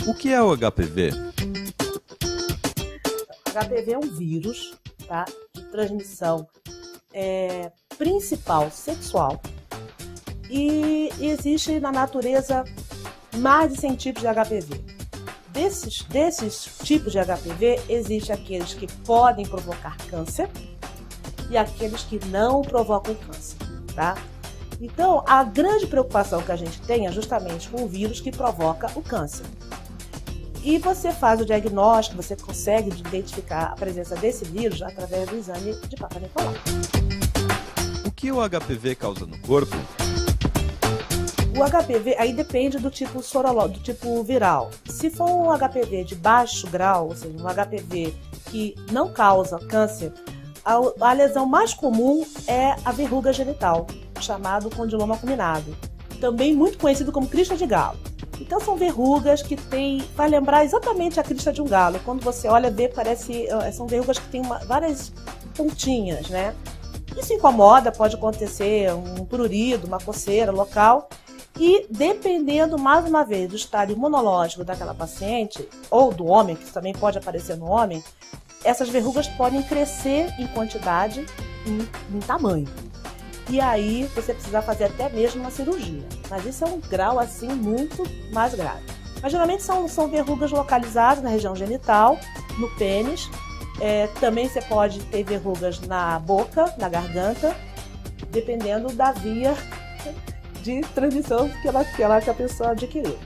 O que é o HPV? HPV é um vírus, tá, de transmissão principal sexual e existe na natureza mais de 100 tipos de HPV. Desses tipos de HPV, existem aqueles que podem provocar câncer e aqueles que não provocam câncer, tá? Então, a grande preocupação que a gente tem é justamente com o vírus que provoca o câncer. E você faz o diagnóstico, você consegue identificar a presença desse vírus através do exame de Papa Nicolau. O que o HPV causa no corpo? O HPV aí depende do tipo sorológico, do tipo viral. Se for um HPV de baixo grau, ou seja, um HPV que não causa câncer, a lesão mais comum é a verruga genital, chamado condiloma acuminado, também muito conhecido como crista de galo. Então são verrugas que vai lembrar exatamente a crista de um galo. Quando você olha, vê, são verrugas que têm várias pontinhas, né? Isso incomoda, pode acontecer um prurido, uma coceira local. E dependendo, mais uma vez, do estado imunológico daquela paciente, ou do homem, que também pode aparecer no homem, essas verrugas podem crescer em quantidade e em tamanho. E aí você precisa fazer até mesmo uma cirurgia. Mas isso é um grau assim muito mais grave. Mas geralmente são verrugas localizadas na região genital, no pênis. Também você pode ter verrugas na boca, na garganta, dependendo da via de transmissão que a pessoa adquiriu.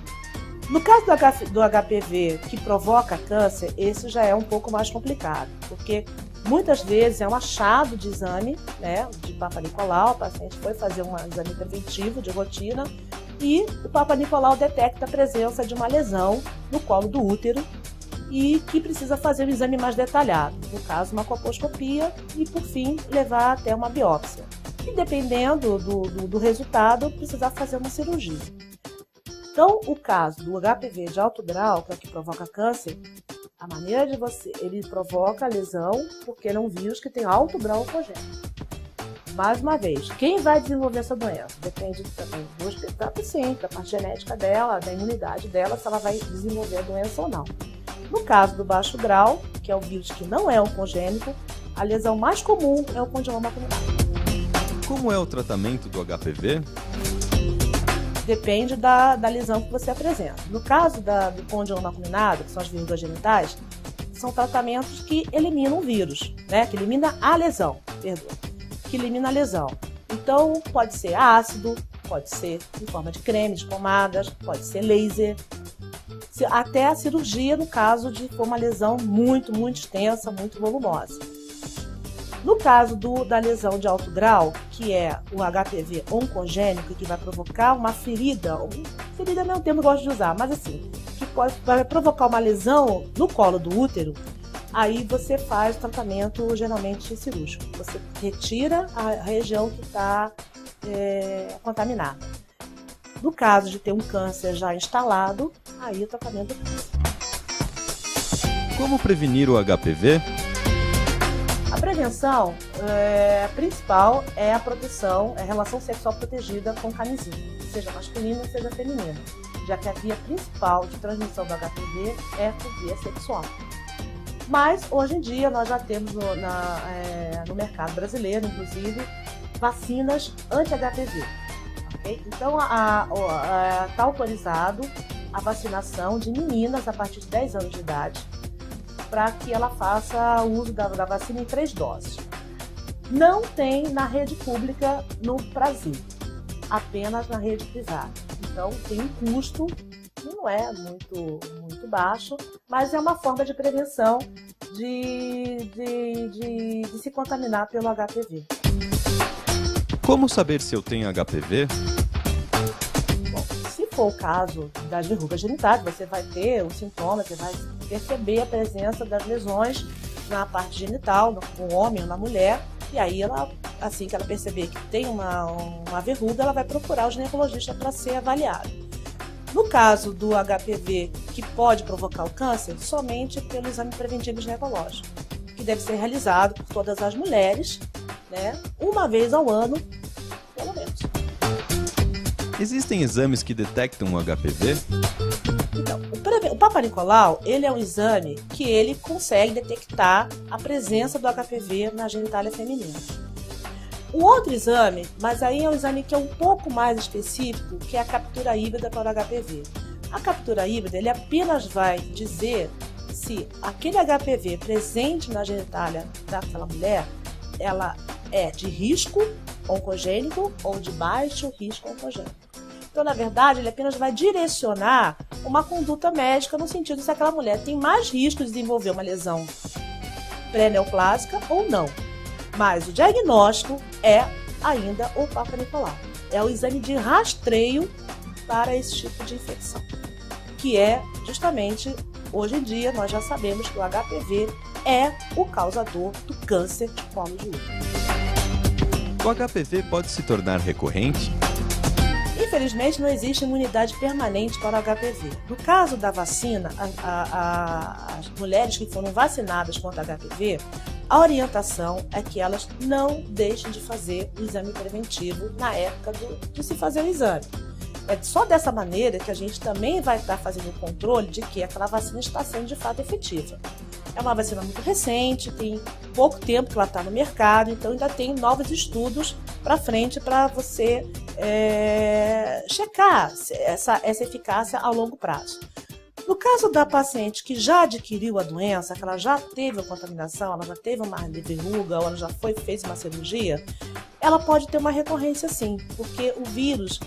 No caso do HPV que provoca câncer, esse já é um pouco mais complicado, porque muitas vezes é um achado de exame, né, de Papa Nicolau, o paciente foi fazer um exame preventivo de rotina e o Papa Nicolau detecta a presença de uma lesão no colo do útero e que precisa fazer um exame mais detalhado, no caso uma colposcopia e por fim levar até uma biópsia. E dependendo do resultado, precisar fazer uma cirurgia. Então, o caso do HPV de alto grau, que é o que provoca câncer, a maneira de ele provoca a lesão porque ele é um vírus que tem alto grau oncogênico. Mais uma vez, quem vai desenvolver essa doença? Depende também da paciente, da parte genética dela, da imunidade dela, se ela vai desenvolver a doença ou não. No caso do baixo grau, que é o vírus que não é oncogênico, a lesão mais comum é o condiloma acuminado. Como é o tratamento do HPV? Depende da lesão que você apresenta. No caso do condiloma acuminado, que são as verrugas genitais, são tratamentos que eliminam o vírus, né? Que elimina a lesão, que elimina a lesão. Então, pode ser ácido, pode ser em forma de creme, de pomadas, pode ser laser, até a cirurgia no caso de for uma lesão muito, muito extensa, muito volumosa. No caso da lesão de alto grau, que é o HPV oncogênico, que vai provocar uma ferida, ferida não é um termo que eu gosto de usar, mas assim, vai provocar uma lesão no colo do útero, aí você faz o tratamento geralmente cirúrgico. Você retira a região que está contaminada. No caso de ter um câncer já instalado, aí o tratamento é câncer. Como prevenir o HPV? A prevenção principal é a proteção, é a relação sexual protegida com camisinha, seja masculina, seja feminina, já que a via principal de transmissão do HPV é por via sexual. Mas, hoje em dia, nós já temos no mercado brasileiro, inclusive, vacinas anti-HPV. Okay? Então, está autorizado a vacinação de meninas a partir de 10 anos de idade, para que ela faça o uso da vacina em 3 doses. Não tem na rede pública no Brasil, apenas na rede privada. Então tem um custo que não é muito baixo, mas é uma forma de prevenção de se contaminar pelo HPV. Como saber se eu tenho HPV? Se for o caso das verrugas genitais, você vai ter os sintomas, você vai perceber a presença das lesões na parte genital, no homem ou na mulher, e aí ela, assim que ela perceber que tem uma verruga, ela vai procurar o ginecologista para ser avaliada. No caso do HPV que pode provocar o câncer, somente pelo exame preventivo ginecológico, que deve ser realizado por todas as mulheres, né, uma vez ao ano, pelo menos. Existem exames que detectam o HPV? Então, o Papa Nicolau, ele é um exame que ele consegue detectar a presença do HPV na genitália feminina. O outro exame, mas aí é um exame que é um pouco mais específico, que é a captura híbrida para o HPV. A captura híbrida, ele apenas vai dizer se aquele HPV presente na genitália daquela mulher, ela é de risco oncogênico ou de baixo risco oncogênico. Então, na verdade, ele apenas vai direcionar uma conduta médica no sentido se aquela mulher tem mais risco de desenvolver uma lesão pré-neoplásica ou não. Mas o diagnóstico é ainda o Papa Nicolau. É o exame de rastreio para esse tipo de infecção, que é justamente, hoje em dia, nós já sabemos que o HPV é o causador do câncer de colo de útero. O HPV pode se tornar recorrente? Infelizmente, não existe imunidade permanente para o HPV. No caso da vacina, as mulheres que foram vacinadas contra HPV, a orientação é que elas não deixem de fazer o exame preventivo na época de se fazer o exame. É só dessa maneira que a gente também vai estar fazendo o controle de que aquela vacina está sendo de fato efetiva. É uma vacina muito recente, tem pouco tempo que ela está no mercado, então ainda tem novos estudos para frente para você checar essa eficácia a longo prazo. No caso da paciente que já adquiriu a doença, que ela já teve a contaminação, ela já teve uma verruga ou ela já fez uma cirurgia, ela pode ter uma recorrência sim, porque o vírus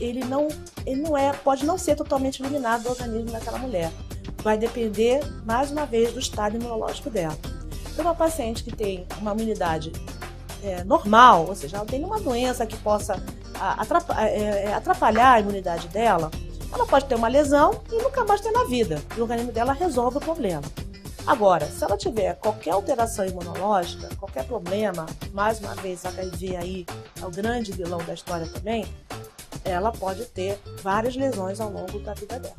pode não ser totalmente eliminado do organismo daquela mulher. Vai depender, mais uma vez, do estado imunológico dela. Então, uma paciente que tem uma imunidade normal, ou seja, ela tem uma doença que possa atrapalhar a imunidade dela, ela pode ter uma lesão e nunca mais ter na vida. E o organismo dela resolve o problema. Agora, se ela tiver qualquer alteração imunológica, qualquer problema, mais uma vez, a HIV aí é o grande vilão da história também, ela pode ter várias lesões ao longo da vida dela.